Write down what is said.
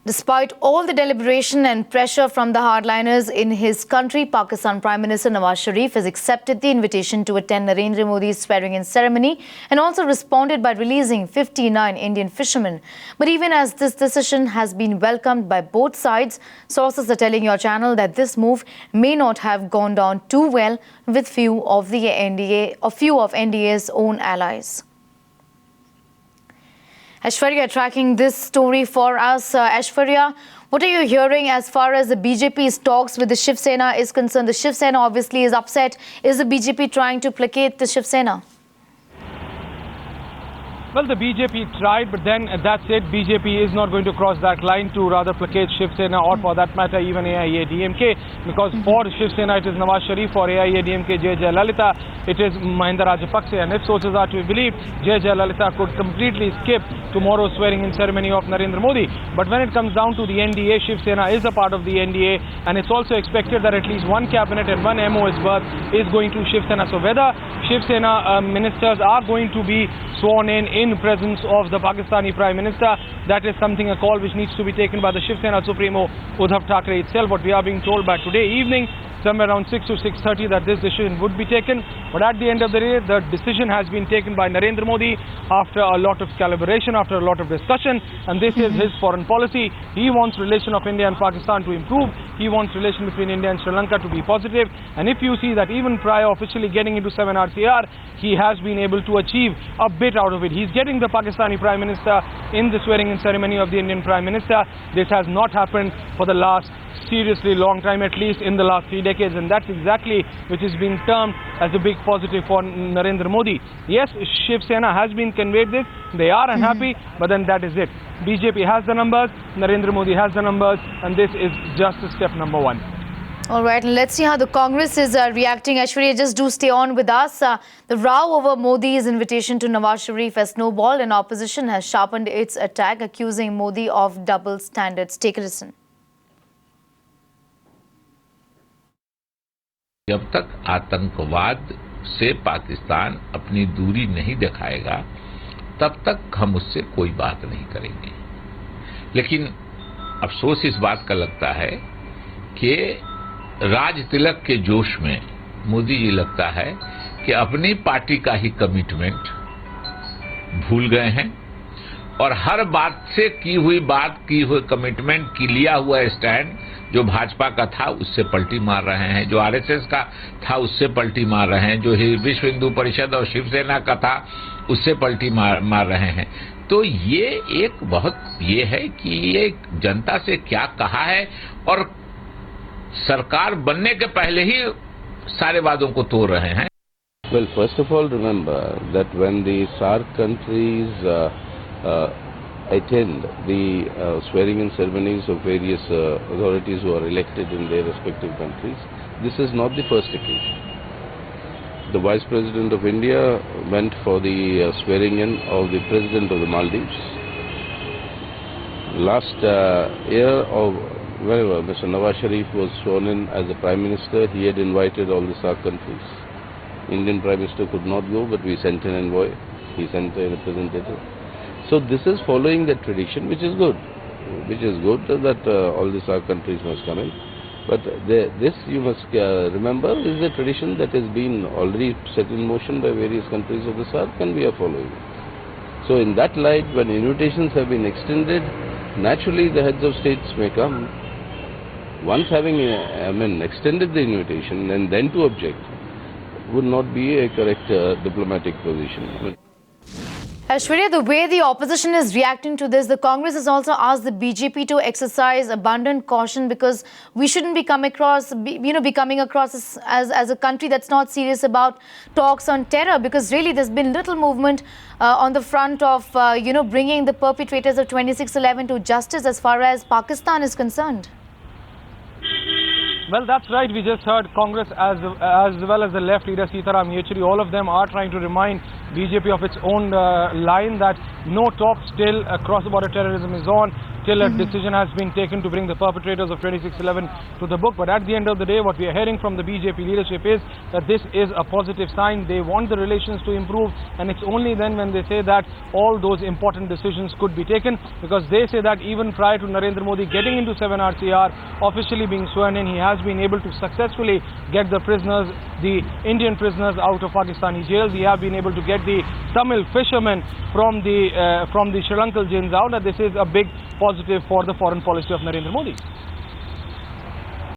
Despite all the deliberation and pressure from the hardliners in his country, Pakistan Prime Minister Nawaz Sharif has accepted the invitation to attend Narendra Modi's swearing-in ceremony and also responded by releasing 59 Indian fishermen. But even as this decision has been welcomed by both sides, sources are telling your channel that this move may not have gone down too well with few of NDA's own allies. Aishwarya tracking this story for us. Aishwarya, what are you hearing as far as the BJP's talks with the Shiv Sena is concerned? The Shiv Sena obviously is upset. Is the BJP trying to placate the Shiv Sena? Well, the BJP tried, but then that's it. BJP is not going to cross that line to rather placate Shiv Sena or for that matter even AIADMK, because for Shiv Sena it is Nawaz Sharif, for AIADMK J. Lalita it is Mahinda Rajapakse, and if sources are to be believed, J. Lalita could completely skip tomorrow's swearing-in ceremony of Narendra Modi. But when it comes down to the NDA, Shiv Sena is a part of the NDA, and it's also expected that at least one cabinet and one MOS berth is going to Shiv Sena. So whether Shiv Sena ministers are going to be sworn in presence of the Pakistani Prime Minister, that is something, a call which needs to be taken by the Shiv Sena Supremo Uddhav Thackeray itself. What we are being told by today evening, somewhere around 6 to 6:30, that this decision would be taken. But at the end of the day, the decision has been taken by Narendra Modi after a lot of collaboration, after a lot of discussion, and this is his foreign policy. He wants relation of India and Pakistan to improve. He wants relation between India and Sri Lanka to be positive. And if you see that even prior officially getting into 7RCR, he has been able to achieve a bit out of it. He's getting the Pakistani Prime Minister in the swearing-in ceremony of the Indian Prime Minister. This has not happened for the last seriously long time, at least in the last 3 decades, and that's exactly which is being termed as a big positive for Narendra Modi. Yes, Shiv Sena has been conveyed this, they are unhappy, but then that is it. BJP has the numbers, Narendra Modi has the numbers, and this is just step number one. All right, and let's see how the Congress is reacting. Aishwarya, just do stay on with us. The row over Modi's invitation to Nawaz Sharif has snowballed, and opposition has sharpened its attack, accusing Modi of double standards. Take a listen. जब तक आतंकवाद से पाकिस्तान अपनी दूरी नहीं दिखाएगा, तब तक हम उससे कोई बात नहीं करेंगे। लेकिन अफसोस इस बात का लगता है कि राज तिलक के जोश में मोदी जी लगता है कि अपनी पार्टी का ही कमिटमेंट भूल गए हैं और हर बात से की हुई कमिटमेंट की लिया हुआ स्टैंड जो भाजपा का था उससे पलटी मार रहे हैं, जो आरएसएस का था उससे पलटी मार रहे हैं, जो विश्व हिंदू परिषद और शिवसेना का था उससे पलटी मार रहे हैं। तो ये एक बहुत ये है कि ये जनता से क्या कहा है और सरकार बनने के पहले ही सारे वादों को तोड़ रहे हैं। Well, first of all, remember that when the SAARC countries attend the swearing-in ceremonies of various authorities who are elected in their respective countries, this is not the first occasion. The Vice President of India went for the swearing-in of the President of the Maldives. Last year, whenever Mr. Nawaz Sharif was sworn in as the Prime Minister, he had invited all the SAARC countries. Indian Prime Minister could not go, but we sent an envoy. He sent a representative. So this is following the tradition, which is good. That all the SAARC countries must come in. But this, you must remember, is a tradition that has been already set in motion by various countries of the SAARC, and we are following it. So in that light, when invitations have been extended, naturally the heads of states may come. Once having extended the invitation and then to object would not be a correct diplomatic position. Aishwarya, the way the opposition is reacting to this, the Congress has also asked the BJP to exercise abundant caution, because we shouldn't be coming across as a country that's not serious about talks on terror, because really there's been little movement on the front of, bringing the perpetrators of 26/11 to justice as far as Pakistan is concerned. Well, that's right. We just heard Congress as well as the left leader Sitaram Yechury. All of them are trying to remind BJP of its own line that no talks till cross-border terrorism is on. till a decision has been taken to bring the perpetrators of 2611 to the book. But at the end of the day, what we are hearing from the BJP leadership is that this is a positive sign. They want the relations to improve, and it's only then when they say that all those important decisions could be taken, because they say that even prior to Narendra Modi getting into 7RCR, officially being sworn in, he has been able to successfully get the prisoners, the Indian prisoners, out of Pakistani jails. He have been able to get the Tamil fishermen from the Sri Lankan jails out, and this is a big positive for the foreign policy of Narendra Modi.